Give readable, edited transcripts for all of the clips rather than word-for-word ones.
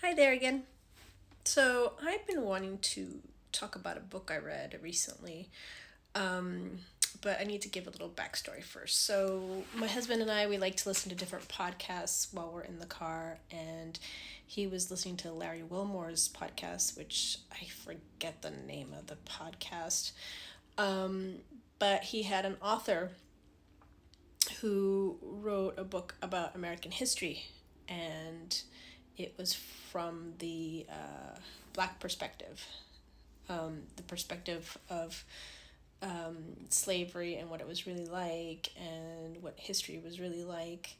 Hi there again. So, I've been wanting to talk about a book I read recently, um, but I need to give a little backstory first. So, my husband and I, we like to listen to different podcasts while we're in the car, and he was listening to Larry Wilmore's podcast, which I forget the name of the podcast. Um, but he had an author who wrote a book about American history, and it was from the black perspective, the perspective of slavery and what it was really like, and what history was really like.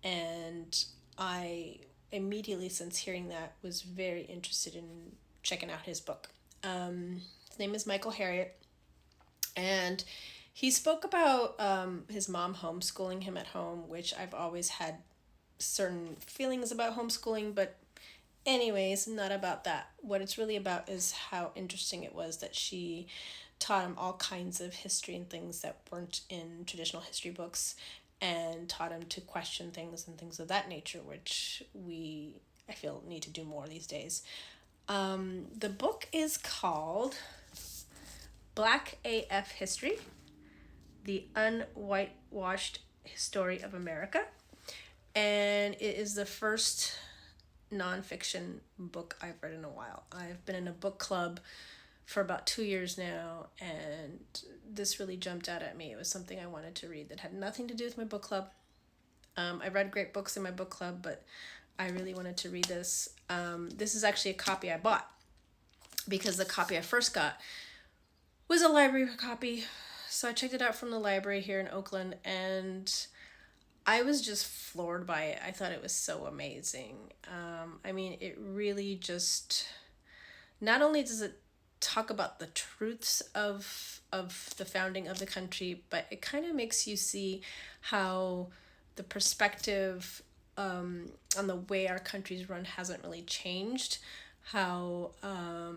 And I immediately, since hearing that, was very interested in checking out his book. His name is Michael Harriot, and he spoke about his mom homeschooling him at home, which I've always had certain feelings about homeschooling, but anyways, not about that. What it's really about is how interesting it was that she taught him all kinds of history and things that weren't in traditional history books, and taught him to question things and things of that nature, which I feel, need to do more these days. The book is called Black AF History, the Unwhitewashed Story of America. And it is the first nonfiction book I've read in a while. I've been in a book club for about 2 years now, and this really jumped out at me. It was something I wanted to read that had nothing to do with my book club. I read great books in my book club, but I really wanted to read this. This is actually a copy I bought, because the copy I first got was a library copy. So I checked it out from the library here in Oakland, and I was just floored by it. I thought it was so amazing. I mean, it really just, not only does it talk about the truths of the founding of the country, but it kind of makes you see how the perspective on the way our country's run hasn't really changed. How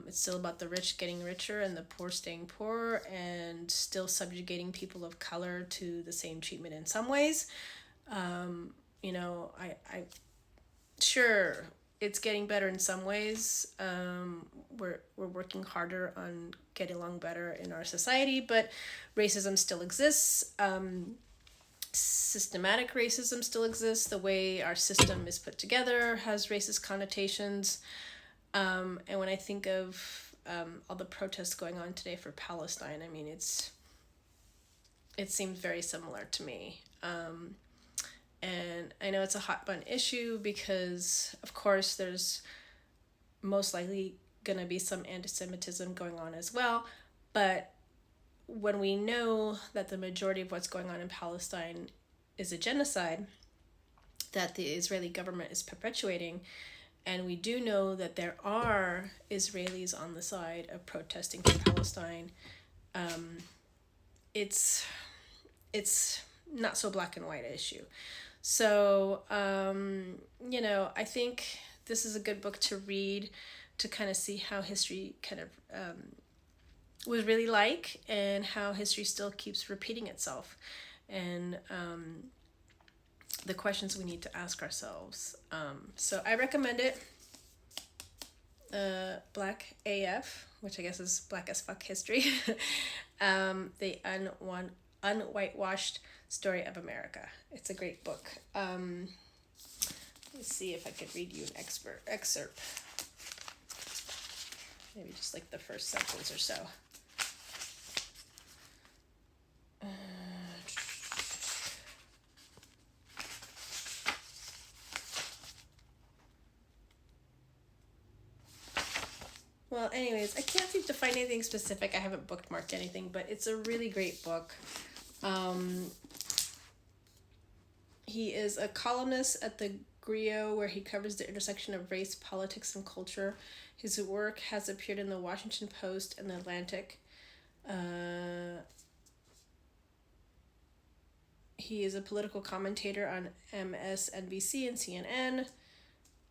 it's still about the rich getting richer and the poor staying poor, and still subjugating people of color to the same treatment in some ways. I sure, it's getting better in some ways. We're working harder on getting along better in our society, but racism still exists. Systematic racism still exists. The way our system is put together has racist connotations. And when I think of all the protests going on today for Palestine, I mean, it seems very similar to me. And I know it's a hot button issue because, of course, there's most likely going to be some anti-Semitism going on as well. But when we know that the majority of what's going on in Palestine is a genocide that the Israeli government is perpetuating, and we do know that there are Israelis on the side of protesting for Palestine, it's not so black and white issue. So, I think this is a good book to read, to kind of see how history kind of was really like, and how history still keeps repeating itself, and the questions we need to ask ourselves. So I recommend it. Black AF, which I guess is Black as Fuck History. The Unwhitewashed Story of America. It's a great book. Let's see if I could read you an excerpt. Maybe just like the first sentence or so. Well, anyways, I can't seem to find anything specific. I haven't bookmarked anything, but it's a really great book. He is a columnist at the Griot, where he covers the intersection of race, politics, and culture. His work has appeared in the Washington Post and the Atlantic. He is a political commentator on MSNBC and CNN,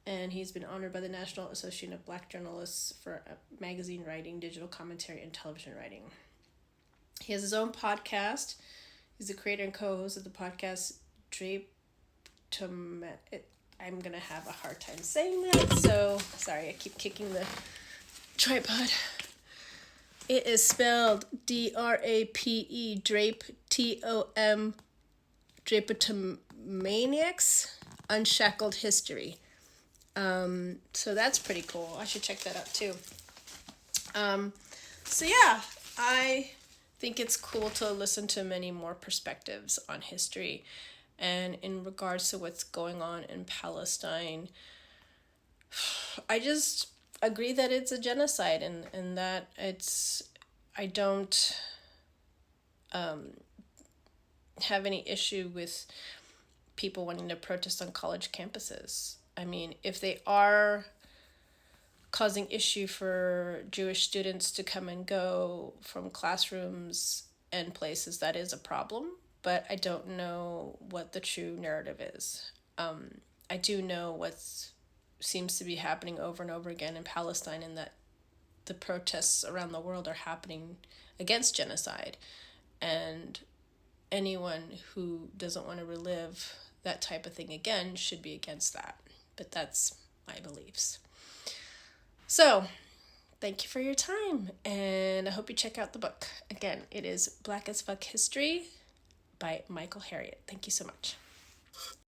and he's been honored by the National Association of Black Journalists for magazine writing, digital commentary, and television writing. He has his own podcast. He's the creator and co-host of the podcast I'm gonna have a hard time saying that, so sorry, I keep kicking the tripod. It is spelled DRAPE, Drape, TOM, Drapetomaniacs, Unshackled History. So that's pretty cool. I should check that out too. So yeah, I think it's cool to listen to many more perspectives on history. And in regards to what's going on in Palestine, I just agree that it's a genocide, and that I don't have any issue with people wanting to protest on college campuses. I mean, if they are causing issue for Jewish students to come and go from classrooms and places, that is a problem. But I don't know what the true narrative is. I do know what seems to be happening over and over again in Palestine, and that the protests around the world are happening against genocide. And anyone who doesn't want to relive that type of thing again should be against that. But that's my beliefs. So, thank you for your time, and I hope you check out the book. Again, it is Black as Fuck History by Michael Harriot. Thank you so much.